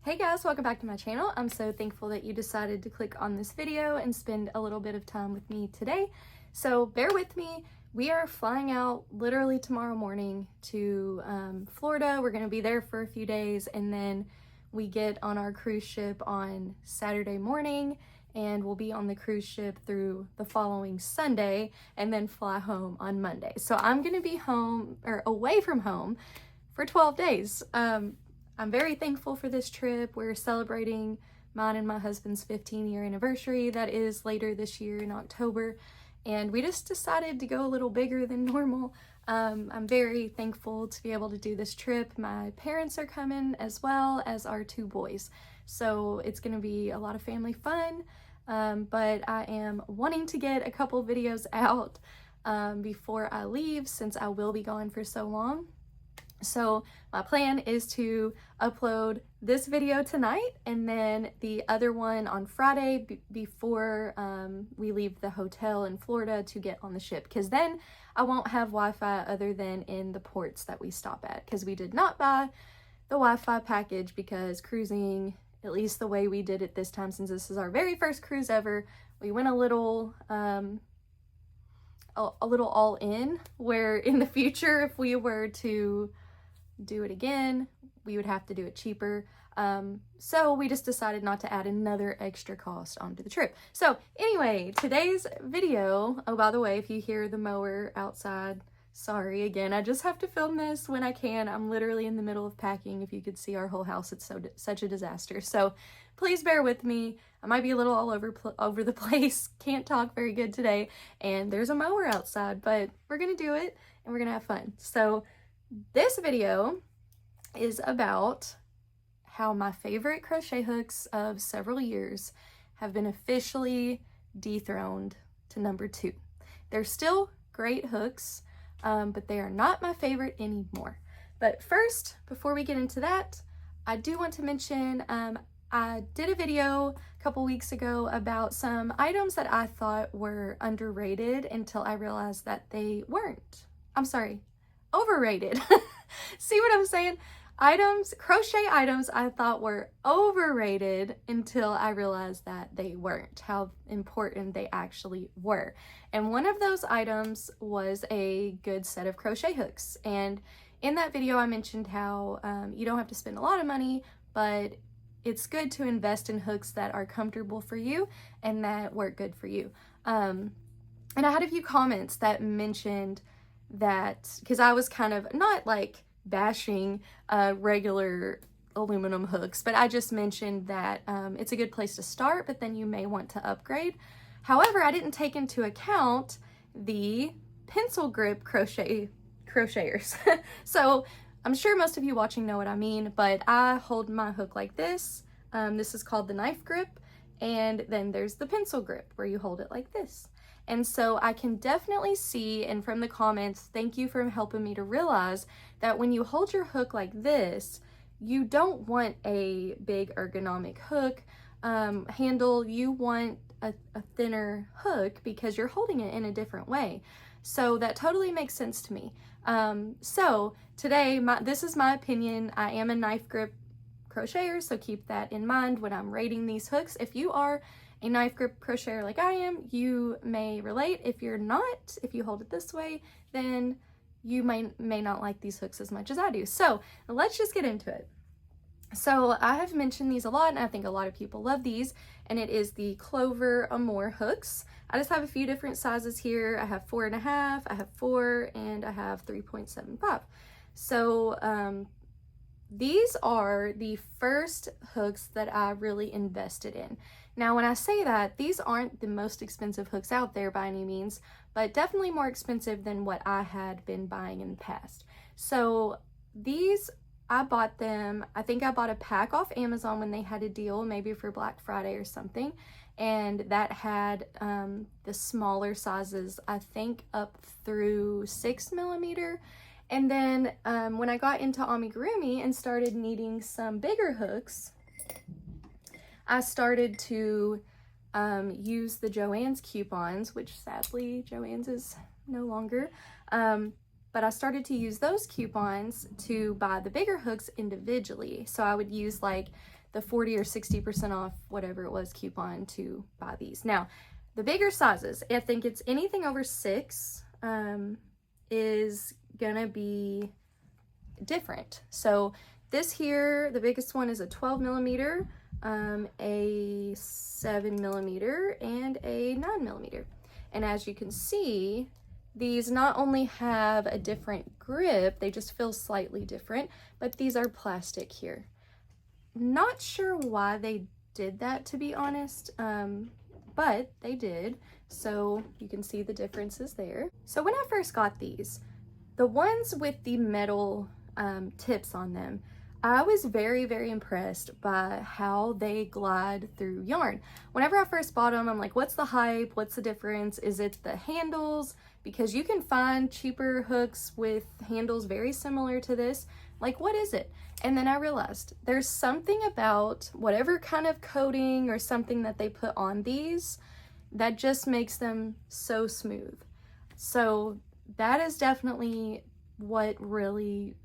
Hey guys, welcome back to my channel. I'm so thankful that you decided to click on this video and spend a little bit of time with me today. So bear with me. We are flying out literally tomorrow morning to Florida. We're going to be there for a few days, and then we get on our cruise ship on Saturday morning, and we'll be on the cruise ship through the following Sunday and then fly home on Monday. So I'm going to be home or away from home for 12 days. I'm very thankful for this trip. We're celebrating mine and my husband's 15-year anniversary. That is later this year in October. And we just decided to go a little bigger than normal. I'm very thankful to be able to do this trip. My parents are coming as well as our two boys. So it's going to be a lot of family fun. But I am wanting to get a couple videos out before I leave, since I will be gone for so long. So my plan is to upload this video tonight and then the other one on Friday before we leave the hotel in Florida to get on the ship, because then I won't have Wi-Fi other than in the ports that we stop at, because we did not buy the Wi-Fi package, because cruising, at least the way we did it this time, since this is our very first cruise ever, we went a little all in, where in the future, if we were to do it again, we would have to do it cheaper. So we just decided not to add another extra cost onto the trip. So anyway, today's video, oh, by the way, if you hear the mower outside, sorry again, I just have to film this when I can. I'm literally in the middle of packing. If you could see our whole house, it's such a disaster. So please bear with me. I might be a little all over the place. Can't talk very good today. And there's a mower outside, but we're gonna do it and we're gonna have fun. So this video is about how my favorite crochet hooks of several years have been officially dethroned to number 2. They're still great hooks, but they are not my favorite anymore. But first, before we get into that, I do want to mention I did a video a couple weeks ago about some items that I thought were underrated until I realized that they weren't. I'm sorry, overrated. See what I'm saying? Crochet items I thought were overrated until I realized that they weren't, how important they actually were. And one of those items was a good set of crochet hooks. And in that video, I mentioned how you don't have to spend a lot of money, but it's good to invest in hooks that are comfortable for you and that work good for you. And I had a few comments that mentioned that, because I was kind of not like bashing regular aluminum hooks, but I just mentioned that it's a good place to start, but then you may want to upgrade. However, I didn't take into account the pencil grip crocheters. So I'm sure most of you watching know what I mean, but I hold my hook like this. This is called the knife grip, and then there's the pencil grip where you hold it like this. And so I can definitely see, and from the comments, thank you for helping me to realize that when you hold your hook like this, you don't want a big ergonomic hook handle. You want a thinner hook because you're holding it in a different way. So that totally makes sense to me. So today, this is my opinion. I am a knife grip crocheter, so keep that in mind when I'm rating these hooks. If you are a knife grip crocheter like I am, you may relate. If you're not, if you hold it this way, then you may not like these hooks as much as I do. So let's just get into it. So I have mentioned these a lot, and I think a lot of people love these, and it is the Clover Amour hooks. I just have a few different sizes here. I have 4.5, I have 4, and I have 3.75. So these are the first hooks that I really invested in. Now, when I say that, these aren't the most expensive hooks out there by any means, but definitely more expensive than what I had been buying in the past. So these, I bought them, I think I bought a pack off Amazon when they had a deal, maybe for Black Friday or something, and that had the smaller sizes, I think up through 6mm. And then when I got into amigurumi and started needing some bigger hooks, I started to use the Joann's coupons, which sadly Joann's is no longer, but I started to use those coupons to buy the bigger hooks individually. So I would use like the 40 or 60% off, whatever it was, coupon to buy these. Now, the bigger sizes, I think it's anything over 6 is gonna be different. So this here, the biggest one is a 12 millimeter, a 7 millimeter, and a 9 millimeter. And as you can see, these not only have a different grip, they just feel slightly different, but these are plastic here. Not sure why they did that, to be honest, but they did. So you can see the differences there. So when I first got these, the ones with the metal tips on them, I was very, very impressed by how they glide through yarn. Whenever I first bought them, I'm like, what's the hype? What's the difference? Is it the handles? Because you can find cheaper hooks with handles very similar to this. Like, what is it? And then I realized there's something about whatever kind of coating or something that they put on these that just makes them so smooth. So that is definitely what really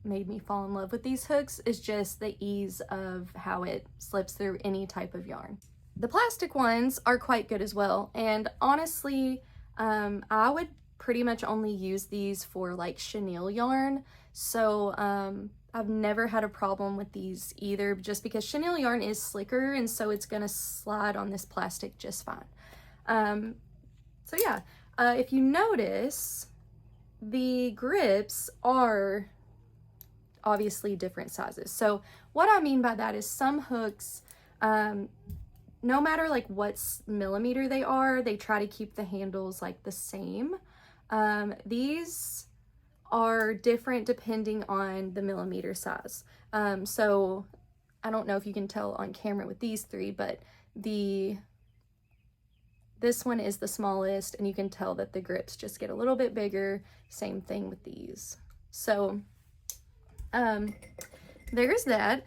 made me fall in love with these hooks, is just the ease of how it slips through any type of yarn. The plastic ones are quite good as well, and honestly, I would pretty much only use these for like chenille yarn, so I've never had a problem with these either, just because chenille yarn is slicker, and so it's gonna slide on this plastic just fine. So yeah, if you notice, the grips are obviously different sizes. So what I mean by that is some hooks, no matter like what millimeter they are, they try to keep the handles like the same. These are different depending on the millimeter size. So I don't know if you can tell on camera with these three, but this one is the smallest, and you can tell that the grips just get a little bit bigger. Same thing with these. So there's that.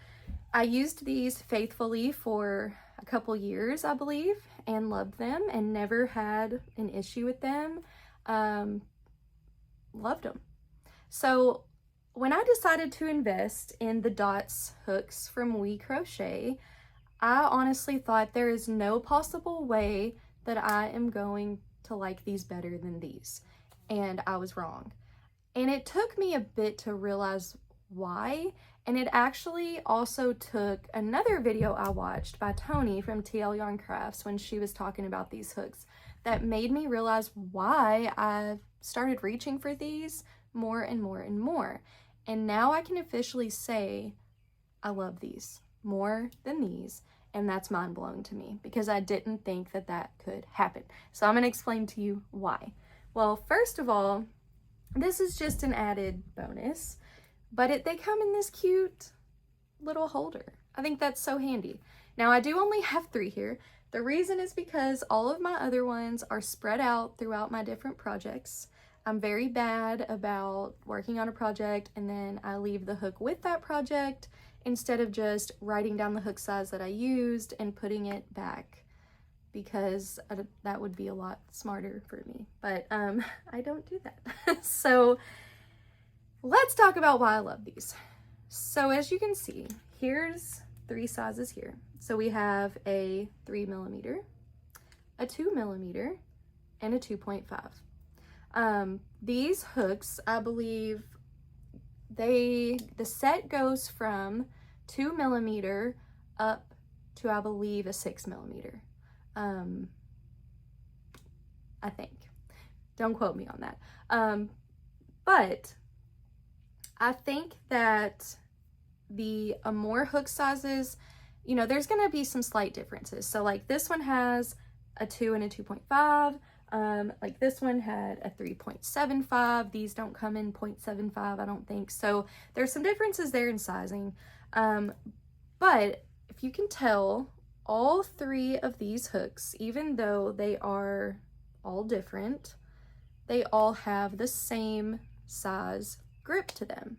I used these faithfully for a couple years, I believe, and loved them and never had an issue with them. Loved them. So when I decided to invest in the dots hooks from We Crochet, I honestly thought there is no possible way that I am going to like these better than these. And I was wrong. And it took me a bit to realize why, and it actually also took another video I watched by Tony from TL Yarn Crafts when she was talking about these hooks that made me realize why I started reaching for these more and more and more. And now I can officially say I love these more than these, and that's mind-blowing to me because I didn't think that that could happen. So I'm going to explain to you why. Well, first of all, this is just an added bonus, but they come in this cute little holder. I think that's so handy. Now, I do only have 3 here. The reason is because all of my other ones are spread out throughout my different projects. I'm very bad about working on a project and then I leave the hook with that project instead of just writing down the hook size that I used and putting it back, because that would be a lot smarter for me. But I don't do that. So let's talk about why I love these. So as you can see, here's 3 sizes here. So we have a 3 millimeter, a 2 millimeter, and a 2.5. These hooks, I believe the set goes from 2 millimeter up to, I believe, a 6 millimeter. I think. Don't quote me on that. But I think that the Amour hook sizes, you know, there's going to be some slight differences. So like this one has a 2 and a 2.5. Like this one had a 3.75. These don't come in 0.75, I don't think. So there's some differences there in sizing. But if you can tell, all 3 of these hooks, even though they are all different, they all have the same size grip to them.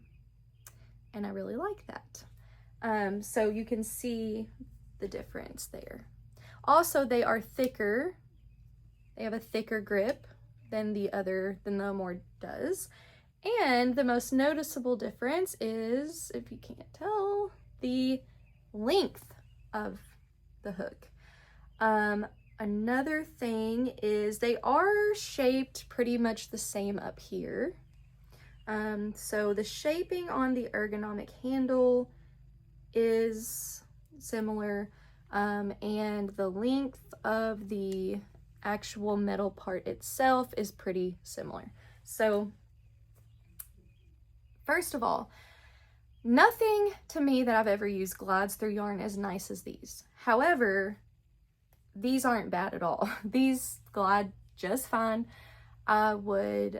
And I really like that. So you can see the difference there. Also, they are thicker. They have a thicker grip than the Amour does. And the most noticeable difference is, if you can't tell, the length of the hook. Another thing is they are shaped pretty much the same up here. So the shaping on the ergonomic handle is similar, and the length of the actual metal part itself is pretty similar. So first of all, nothing to me that I've ever used glides through yarn as nice as these. However, these aren't bad at all. These glide just fine. I would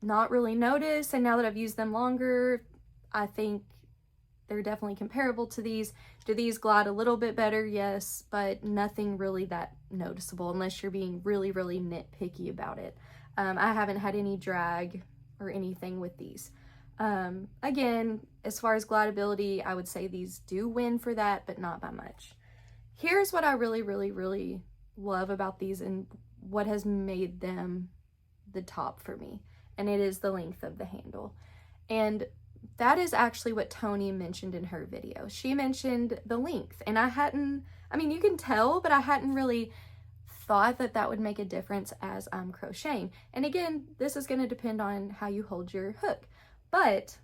not really notice, and now that I've used them longer, I think they're definitely comparable to these. Do these glide a little bit better? Yes, but nothing really that noticeable unless you're being really, really nitpicky about it. I haven't had any drag or anything with these. Again, as far as glideability, I would say these do win for that, but not by much. Here's what I really, really, really love about these and what has made them the top for me, and it is the length of the handle. And that is actually what Tony mentioned in her video. She mentioned the length, and I mean, you can tell, but I hadn't really thought that that would make a difference as I'm crocheting. And again, this is going to depend on how you hold your hook. But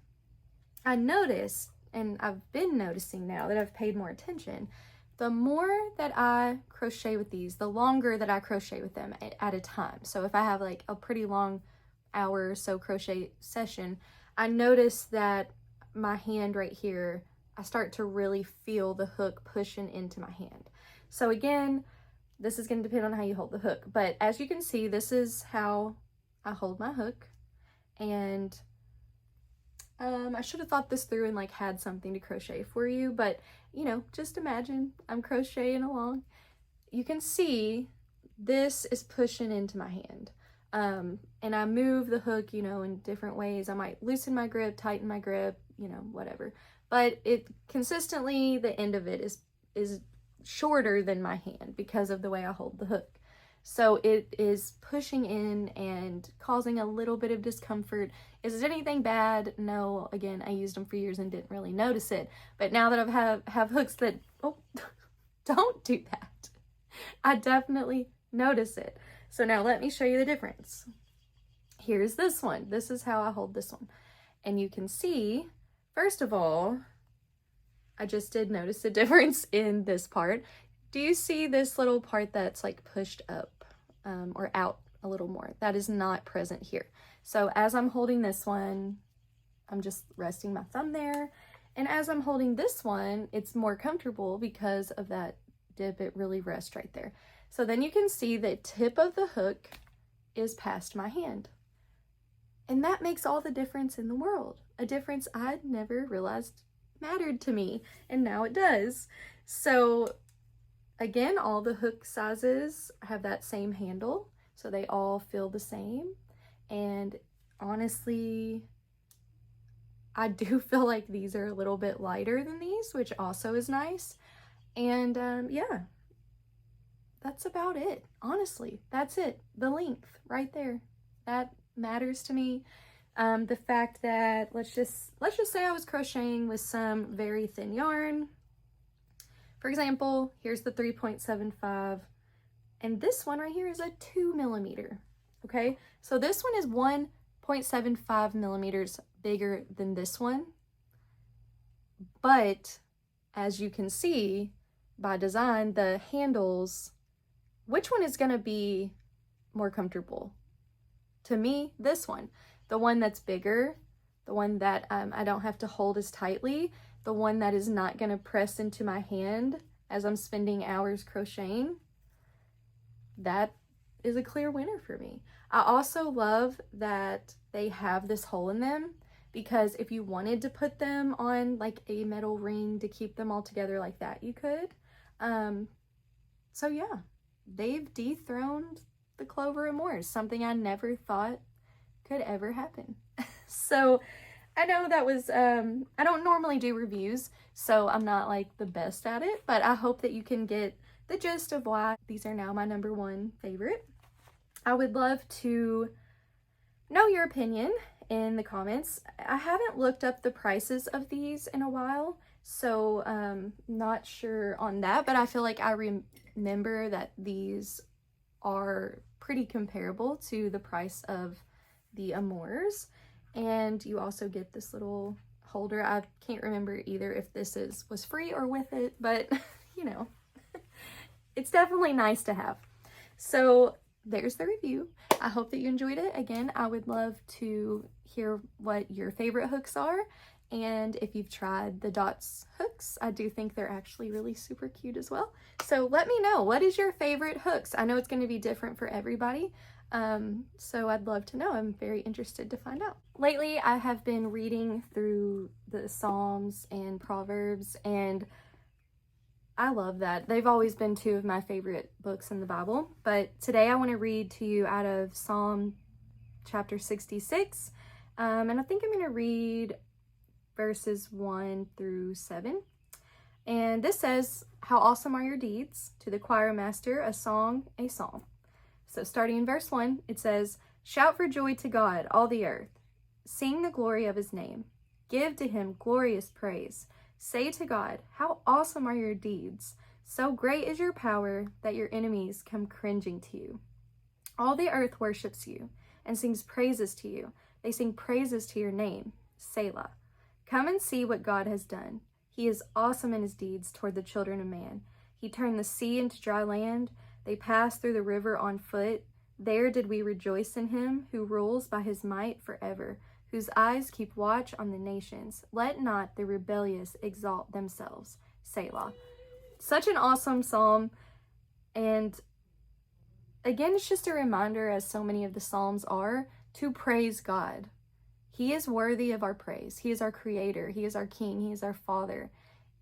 I noticed, and I've been noticing now that I've paid more attention, the more that I crochet with these, the longer that I crochet with them at a time. So if I have like a pretty long hour or so crochet session, I notice that my hand right here, I start to really feel the hook pushing into my hand. So again, this is going to depend on how you hold the hook. But as you can see, this is how I hold my hook. And I should have thought this through and like had something to crochet for you, but you know, just imagine I'm crocheting along. You can see this is pushing into my hand. And I move the hook, you know, in different ways. I might loosen my grip, tighten my grip, you know, whatever. But it consistently, the end of it is shorter than my hand because of the way I hold the hook. So it is pushing in and causing a little bit of discomfort. Is it anything bad? No. Again, I used them for years and didn't really notice it. But now that I have hooks that, oh, don't do that, I definitely notice it. So now let me show you the difference. Here's this one. This is how I hold this one. And you can see, first of all, I just did notice a difference in this part. Do you see this little part that's like pushed up or out a little more? That is not present here. So as I'm holding this one, I'm just resting my thumb there. And as I'm holding this one, it's more comfortable because of that dip. It really rests right there. So then you can see the tip of the hook is past my hand. And that makes all the difference in the world. A difference I'd never realized mattered to me, and now it does. So again, all the hook sizes have that same handle, so they all feel the same. And honestly, I do feel like these are a little bit lighter than these, which also is nice. And yeah, that's about it. Honestly, that's it. The length right there, that matters to me. The fact that let's just say I was crocheting with some very thin yarn. For example, here's the 3.75, and this one right here is a 2 millimeter. Okay, so this one is 1.75 millimeters bigger than this one, but as you can see by design, the handles, which one is going to be more comfortable? To me, this one, the one that's bigger, the one that I don't have to hold as tightly, the one that is not going to press into my hand as I'm spending hours crocheting, that is a clear winner for me. I also love that they have this hole in them, because if you wanted to put them on like a metal ring to keep them all together like that, you could. So yeah, they've dethroned the Clover Amour, something I never thought could ever happen. So I know that was, I don't normally do reviews, so I'm not like the best at it, but I hope that you can get the gist of why these are now my #1 favorite. I would love to know your opinion in the comments. I haven't looked up the prices of these in a while, So not sure on that, but I feel like I remember that these are pretty comparable to the price of the Amours. And you also get this little holder. I can't remember either if this was free or with it, but you know, it's definitely nice to have. So there's the review. I hope that you enjoyed it. Again, I would love to hear what your favorite hooks are. And if you've tried the dots hooks, I do think they're actually really super cute as well. So let me know, what is your favorite hooks? I know it's going to be different for everybody. So I'd love to know. I'm very interested to find out. Lately, I have been reading through the Psalms and Proverbs, and I love that. They've always been two of my favorite books in the Bible. But today I want to read to you out of Psalm chapter 66. And I think I'm going to read verses 1 through 7. And this says, "How awesome are your deeds, to the choir master, a song, a psalm." So starting in verse 1, it says, "Shout for joy to God, all the earth. Sing the glory of his name. Give to him glorious praise. Say to God, how awesome are your deeds. So great is your power that your enemies come cringing to you. All the earth worships you and sings praises to you. They sing praises to your name, Selah. Come and see what God has done. He is awesome in his deeds toward the children of man. He turned the sea into dry land. They passed through the river on foot. There did we rejoice in him who rules by his might forever, whose eyes keep watch on the nations. Let not the rebellious exalt themselves. Selah." Such an awesome psalm. And again, it's just a reminder, as so many of the psalms are, to praise God. He is worthy of our praise. He is our creator. He is our king. He is our father.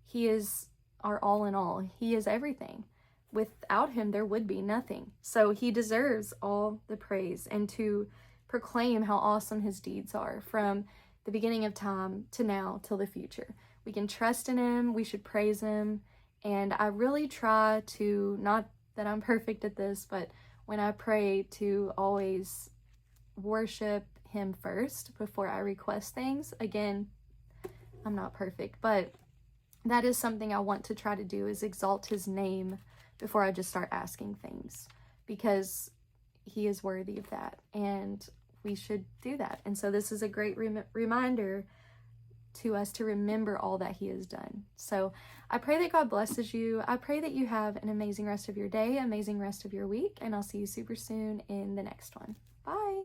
He is our all in all. He is everything. Without him, there would be nothing. So he deserves all the praise, and to proclaim how awesome his deeds are from the beginning of time to now till the future. We can trust in him. We should praise him. And I really try to, not that I'm perfect at this, but when I pray, to always worship him first before I request things. Again, I'm not perfect, but that is something I want to try to do, is exalt his name before I just start asking things, because he is worthy of that, and we should do that. And so this is a great reminder to us to remember all that he has done. So I pray that God blesses you. I pray that you have an amazing rest of your day, amazing rest of your week, and I'll see you super soon in the next one. Bye.